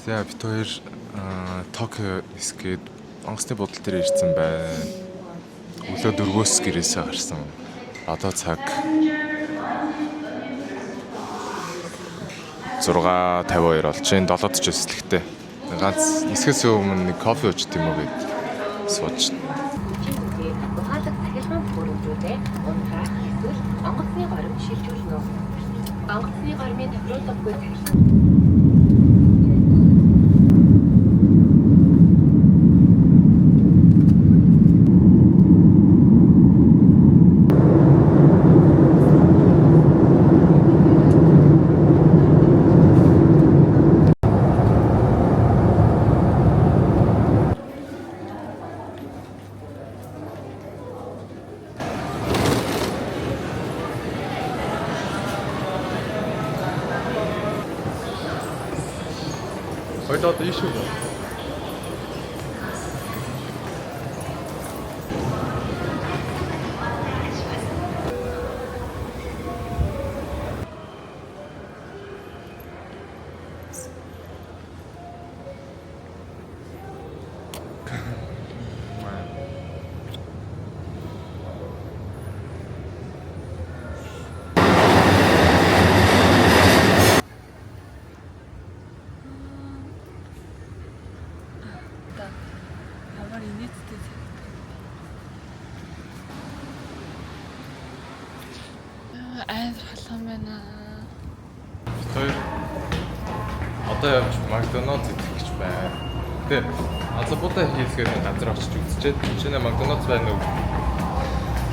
За бид хоёр Токио нисгээд онгоцны будал дээр ирсэн байна. Өглөө 4-өөс гэрээсээ гарсан. Одоо цаг 6:52 болж байна. 7:40 эслэгтэй. Ганц нисгэхээс өмнө нэг кофе уучих юм уу гэд сууж байна. Ухаалаг цахилгаан бүрэмжүүдээ унтраах эсвэл онгоцны горим шилжүүлнэ. Онгоцны горимын тохируулгагүй Heute hatte ich schon. Ямар инээдтэй амар халуун байна. Хоёр одоо явж Макдоналдс идэх гэж байна. Тэ Азабуда хийлгээр газар очиж үзчихэд чиний Макдоналдс байна уу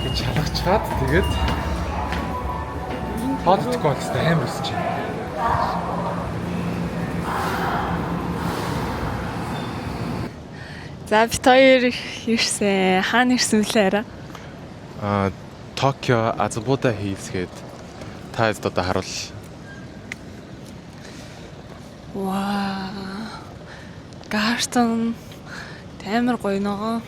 гэж шалгачаад тэгээд хот контест амар өсч байна. За бид хоёр ирсэн. Хаана ирсэн вүлээ арай? Токио Азабуда хийлгээд та хэд одоо харуул. Ваа. Гартон амар гоё ногоо.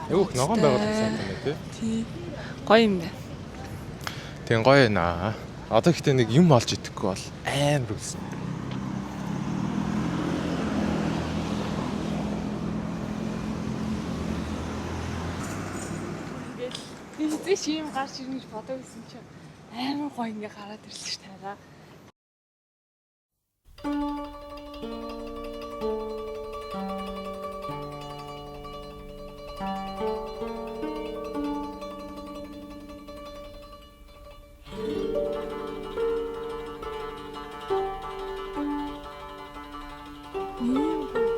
Юу ногоон байгаад байсан юм тий. Тий. Гоё юм байна. Тийм гоё наа. Одоо ихтэй нэг юм олж идэхгүй бол амар өснө. Тэгээс чи юм гарч ирнэ гэж бодоагүй чинь амар гоё ингээ гараад ирсэн ш таараа.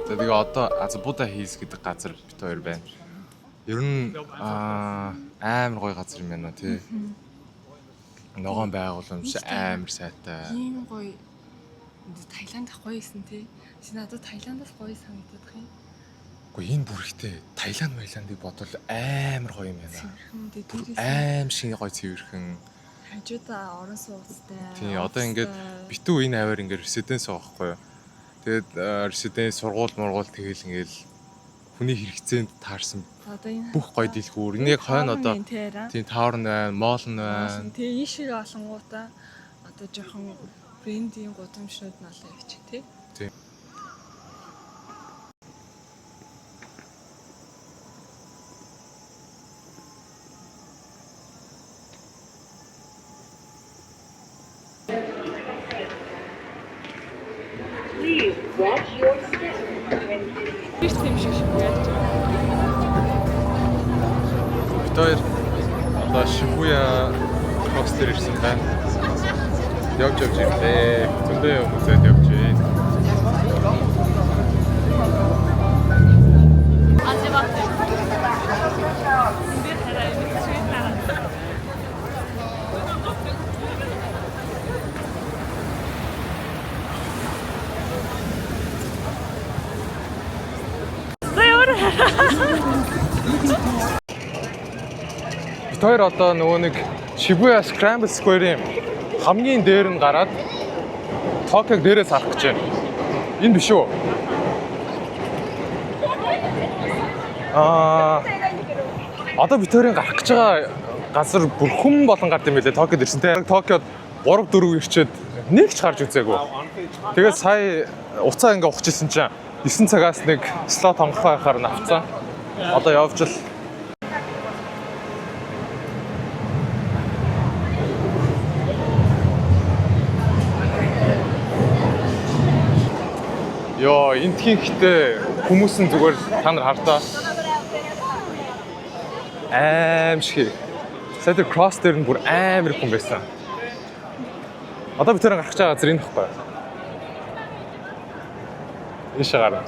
За тэгээ одоо Азабуда хийс гэдэг газар бит хоёр байна. Ер нь амар гоё газар юм байна тий. Ногоон байгууламж амар сайтай. Ийм гоё Таиланд гоё исэн тий. Чи надад Таиландаас гоё санагдаад байна. Гэхдээ энэ бүрхтэй Таиландыг бодвол амар гоё юм байна. Цэвэрхэн дээрээс Аим шиг гоё цэвэрхэн. хажуудаа орон сууцтай. Тий одоо ингээд битүү энэ аваар ингээд резиденс байгаа байхгүй юу. Тэгээд резиденс сургууль мургуул тэгэл ингээд хүний хэрэгцээнд таарсан Одоо энэ бүх гоё дэлгүүр. Энэ яг хойно одоо тийм тауэр нь байна, моол нь байна. Тэгээ ийшээ олонгуудаа одоо жоохон брендинг гудамжнууд нь олоо явчих тий. Тийм. Please watch your step. Биш юм шиг яаж. Бид хоёр одоо Шибуя хостер ирсэн байна. Явж ирлээ. Зөндөө хүмүүсэд явж байна. Бид хоёр одоо нөгөө нэг Shibuya Scramble Square-ийн хамгийн дээр нь гараад Токиог дээрээс харах гэж байна. Энэ биш үү? Одоо бид хоёрын гарах гэж байгаа газар бүр хүм болон гард юм билээ. Токиод ирсэн те. Токиод 3-4 ирчээд Нэг ч гарч үзээгүй. Тэгээд сая уцаа ингээ ухчихсан чинь 9 цагаас нэг слот онгох байхаар навцсан. Одоо явж л Йоо, энтхийн ихтэй хүмүүс нь зүгээр та нар хартаа. Аимшиг. Сая тэр кросс дээр нь бүр амар хүн байсан. Одоо бид тэр гарах гэж байгаа газар энэ нөхгүй. Ийшээ гарна.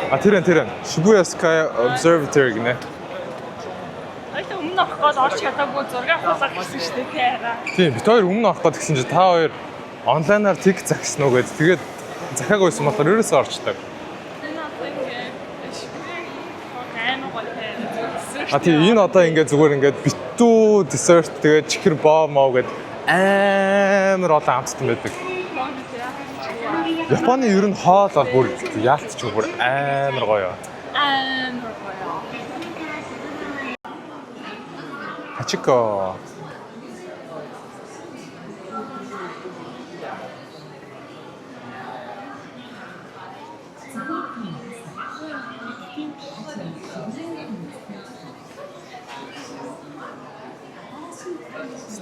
Тэр Shibuya Sky Observatory гинэ. Айта өмнө авах гээд орч чадаагүй зураг авах гэсэн шүү дээ тий. Тийм, бид хоёр өмнө авах гээд гэсэн чинь та хоёр онлайнаар тик загсан уу гэдэг. Тэгээд захиагүй байсан болохоор ерөөсөө орчдөг. Тийм энэ одоо ингээд зүгээр ингээд битүү dessert тэгээд чихэр боо моо гэдэг амар олон амттай байдаг. Японы ер нь хоол бол бүр яалтч бүр амар гоё. Амар гоё. Хачико.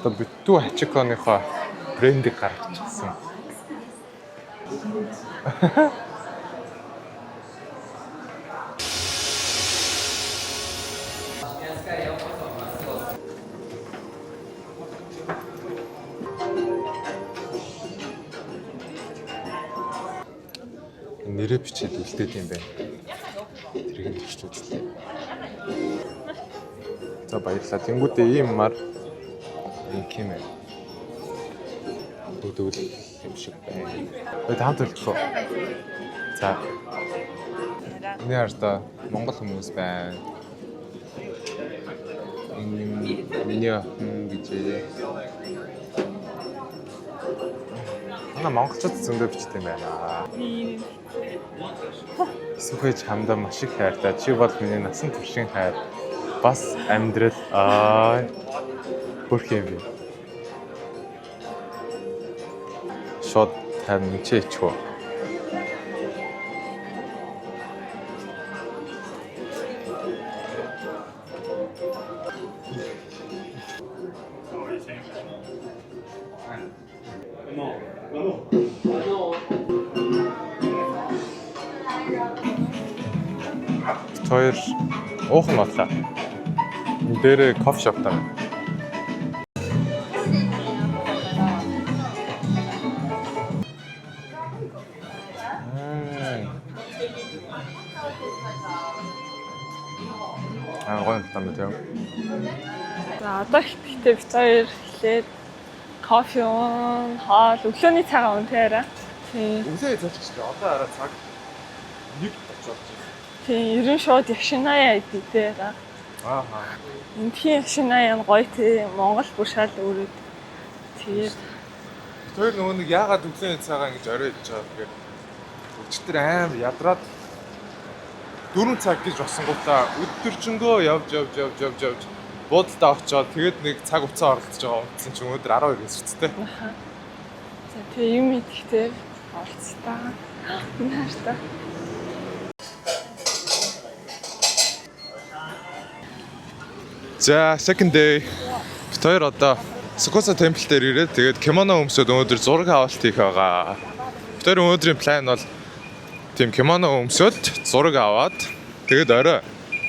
Битүү хачиконыхоо брендийг гаргачихсан. Нэрээ бичээд үлдээд юм байна. Тэрийг нь бичиж үзлээ. За баярлалаа. Тэнгүүдээ ийм мар юм. Өдөл юм шиг байна. Таамт төлөхгүй. За. Энэ хараа Монгол хүмүүс байна. Миний гэж. Монголчууд зөндөө бичдэг юм байна. Сүхэж хамдаа маш их хайртай. Чи бол миний насан туршийн хайр. Бас амьдрал бүрх юм би. Шот тань чичгөө. Хоёр уух нь бодлоо. Энэ дээр кофе шоп таа. Гоё юм тийм. За одоо ихтэй бид хоёр хэлээд кофе уун, хоол, өглөөний цагаа унтаараа. Тийм. Өглөө залчихсан. Одоо арай цаг 1 болж байна. Тийм, ерөн шууд Яшинаяа идээ. Ааха. Эндхийн Яшинаяа гоё тий. Монгол бүр шал өөрөд. Тэгээд тэр нөгөө нэг яагаад өглөөний цагаа ингэж орой идэж байгаа гэхээр өчтөр аим ядраад 4 цаг гэж босонгуудаа өдөржингөө явж буудалдаа очоод тэгээд нэг цаг уцаа оролцож байгаа унтсан чинь өнөөдөр 12 хэсэгтэй. аха. За тэгээ юм идэхтэй оролцтаа. Энэ хааштай. За second day. Бид хоёр одоо Сукоса темпл дээр ирээд тэгээд кимоно өмсөд өнөөдөр зураг авалт хийх байгаа. Бид хоёр өнөөдрийн план бол тийм кимоно өмсөд зураг аваад тэгээд орой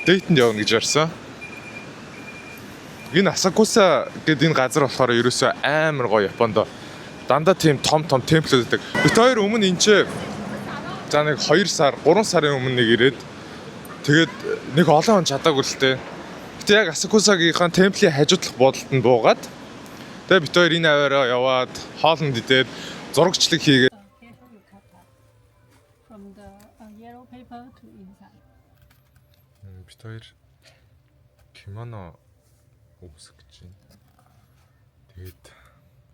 дейтэнд явна гэж ярьсан. Энэ Асакуса гэдэг энэ газар болохоор ерөөсөө амар гоё Японд. Дандаа тийм том темплүүд байдаг. Бид хоёр өмнө энэ за нэг 2 сар, 3 сарын өмнө нэг ирээд тэгээд нэг олон он чадаагүй л тээ. Гэтэ яг Асакусагийнхаа темплийн хажуудлах буудалд нь буугаад тэгээд бид хоёр энэ аваараа яваад хоолнд идээд зурагчлаг хийгээд From the yellow paper to inside. бид хоёр кимоно өмсөх гэж байна. Тэгээд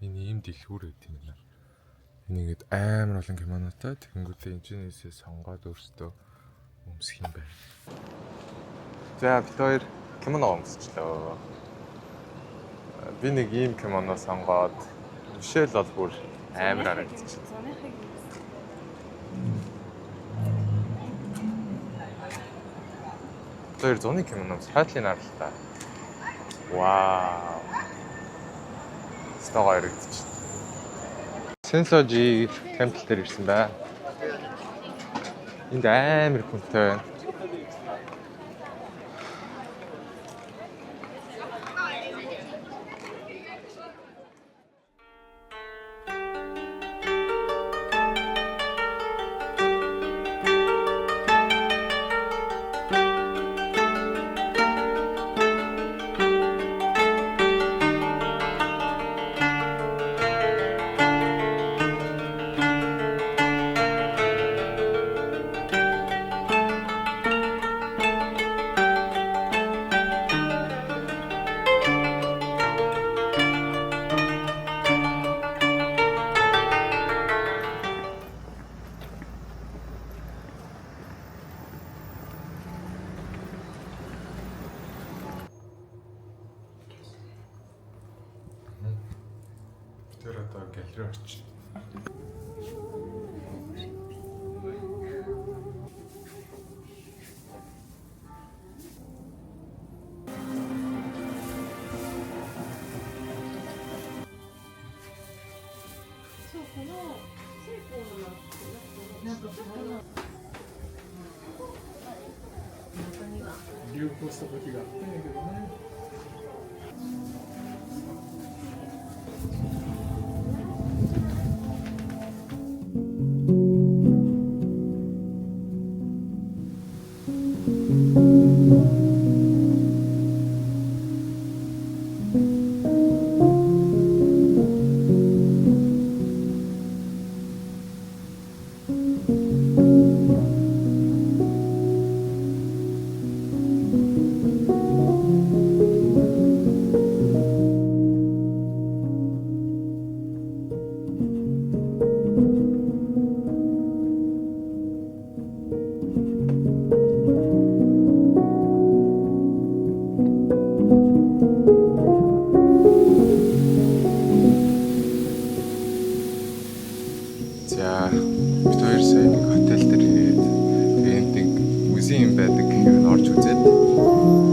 энэ ийм дэлгүүр гэдэг юм байна. Энийгээд амар олон кимонотой тэгэнгүүтээ энэчнээсээ сонгоод өөртөө өмсөх юм байна. За бид хоёр кимоно өмсчлөө. Би нэг ийм кимоно сонгоод Мишель бол бүр амар харагдчих. Тэр зуны кимоно хайтлын аралтай. Вау. Стогоо яригдчих. Сенсожи темпл дээр ирсэн бай. Энд амар хүнтэй байна. Тэр одоо галерей орчих.流行した時があったんやけどね。За бид хоёр сая нэг хотел дээр ирээд тэгээд нэг музейм байдаг гэхээр нь орж үзээд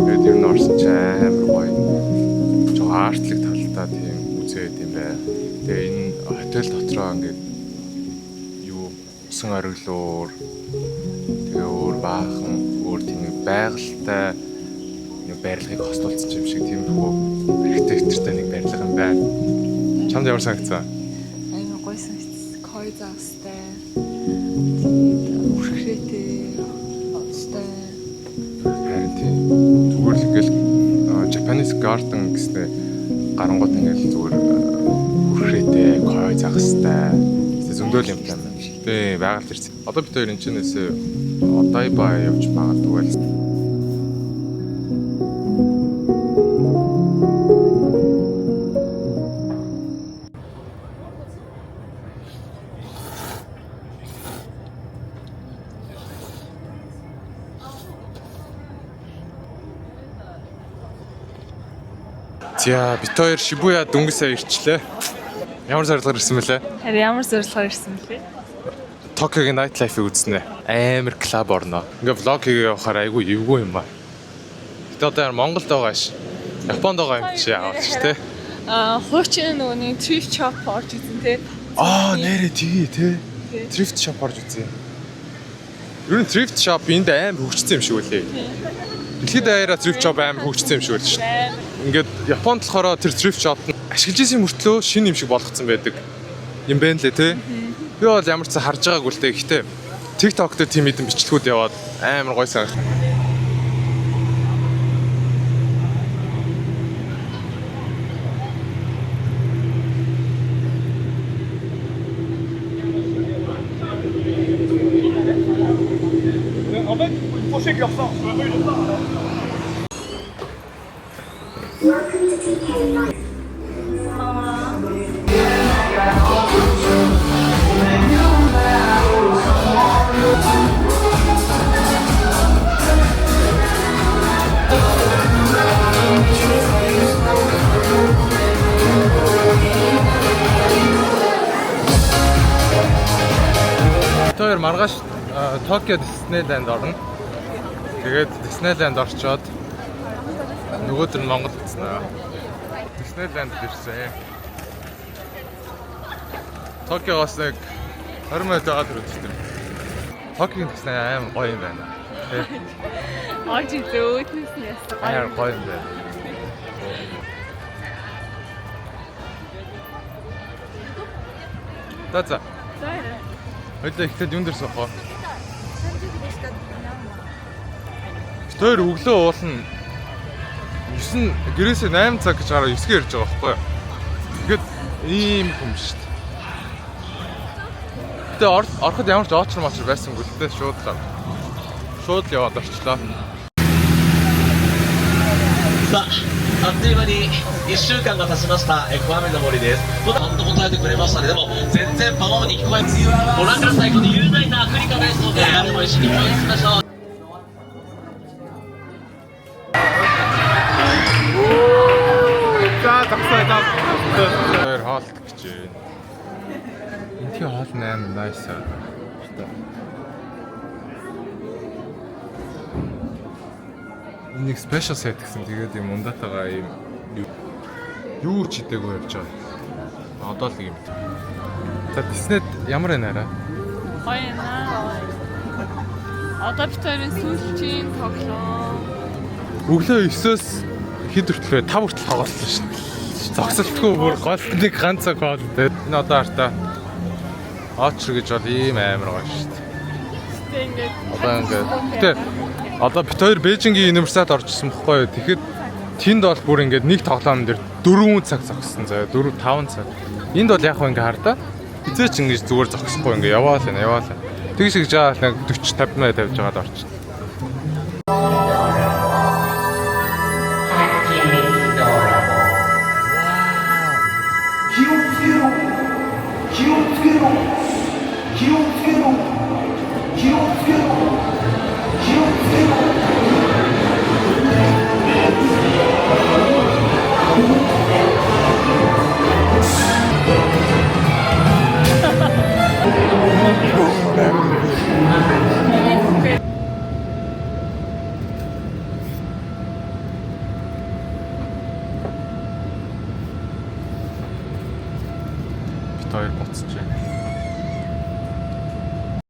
тэгээд ер нь орсон ч амар гоё. Жоо артлаг талтай тийм музей байт юм байна. Тэгээд энэ хотел дотроо ингээд юу усан ориглуур тэгээ өөр баахан өөр тийм байгальтай нэг барилгыг хостуулсан юм шиг тийм хөө архитектуртай нэг барилга юм байна. Чамд ямар санагцсан? Амар гоё санагдсан. Кой заастай. Тэгээд үрхрэтэй оцтой. Харин тийм зүгээр л ингээл Japanese garden гэстэй гарангууд ингээл зүгээр үрхрэтэй кой загастай зөндөл юм байна. Тэ байгаль ирсэн. Одоо бид хоёр энэ чинээс Odaiba явж магадгүй байл. За бид хоёр Шибуя дөнгөс сая ирчлээ. Ямар зорилгоор ирсэн бэлээ? Харин ямар зорилгоор ирсэн бэлээ? Токиогийн night life-ыг үзнэ. Амар клуб орно. Ингээ влог хийгээ явахаар айгүй эвгүй юм аа. Бид одоо Монголд байгаа ш. Японд байгаа юм чи яваад ш тэ. Хуучин нөгөө нэг thrift shop орж ирсэн те. Нэрээ тгий те. Thrift shop орж үзье. Ер нь thrift shop энд амар хөгжсөн юм шиг үлээ. Дэлхийд даяараа thrift shop амар хөгжсөн юм шиг байл ш. Ингээд Японд болохоор тэр thrift shop нь ашиглаж исэн мөртлөө шинэ юм шиг болгоцсон байдаг юм байна лээ те. Би бол ямар ч харж байгаагүй л те. Гэхдээ TikTok дээр тийм хэдэн бичлэгүүд яваад амар гоё санагдав. En fait, il faut que leur force. Welcome to TK Life. хоёр маргааш Токио Диснейленд орно. Тэгээд Диснейленд орчоод нөгөөдөр нь Монгол утснаа. Диснейленд ирсэн. Токиогоос нэг 20 минут байгаа дэр үзсэн. Токиогийн Дисней аим гоё юм байна. Аж зөөднэс нь ястаа. Аяар гоё юм байна. За. Хоёлаа ихтэй юм дэрсэн хоо. Тэр өглөө уулна 9 гэрээсээ 8 цаг гэж гараа 9-гээр ирж байгаа байхгүй юу. Тэгэхэд ийм юм шүү дээ. Гэтэ ороход ямар ч оочр моочр байсангүй л дээ шууд яваад орчлоо. さあ、あっという間に1週間が経ちました小雨の森です。ちゃんと答えてくれましたね。でも全然パワーに聞こえず、ご覧ください。この雄大なアフリカですので、でも一緒に応援しましょう。 За таксаа тав. Тэр хаалт гэж байна. Энтхий хаал 8 nice. Энийг special set гэсэн. Тэгээд юм ундатагаа юм юу ч идээгөө явж байгаа. Одоо л юм. За Disney ямар байна арай? Гоё наа. Одоо бид хоёрын сүүлчийн тоглоом. Өглөө 9-өөс хэд хүртэл 5 хүртэл тоглосон шүү дээ. Зогсолтгүй бүр гол нэг ганцаа гол дээ. Энэ одоо хартаа Очр гэж бол ийм амар гоё шүү дээ. Одоо ингээд гэтээ одоо бид хоёр Бээжингийн университет орчихсон бохгүй юу. Тэгэхэд тэнд бол бүр ингээд нэг тоглоом дээр 4 цаг зогссон заяа 4-5 цаг. Энд бол яг хөө ингээд хардаа хизээч ингэж зүгээр зогсохгүй ингээд яваалаа. Тэгж гэж жаа нэг 40-50 минут тавьж байгаад орчихсон. Бид хоёр буцаж байна.